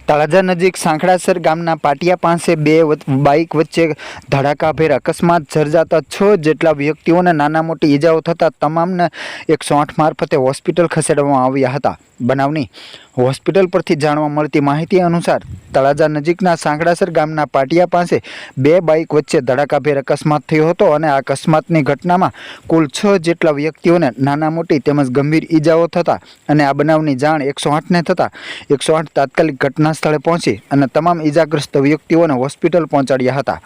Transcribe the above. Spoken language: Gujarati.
તળાજા નજીક સાંખડાસર ગામના પાટિયા પાસે બે બાઇક વચ્ચે ધડાકાભેર અકસ્માત સર્જાતા 6 જેટલા વ્યક્તિઓને નાના મોટી ઈજાઓ થતાં તમામને 108 મારફતે હોસ્પિટલ ખસેડવામાં આવ્યા હતા। બનાવની હોસ્પિટલ પરથી જાણવા મળતી માહિતી અનુસાર તળાજા નજીકના સાંખડાસર ગામના પાટિયા પાસે બે બાઇક વચ્ચે ધડાકાભેર અકસ્માત થયો હતો અને આ અકસ્માતની ઘટનામાં કુલ 6 જેટલા વ્યક્તિઓને નાના મોટી તેમજ ગંભીર ઈજાઓ થતા અને આ બનાવની જાણ 108ને થતાં 108 તાત્કાલિક ઘટના સ્થળે પહોંચી અને તમામ ઈજાગ્રસ્ત વ્યક્તિઓને હોસ્પિટલ પહોંચાડ્યા હતા।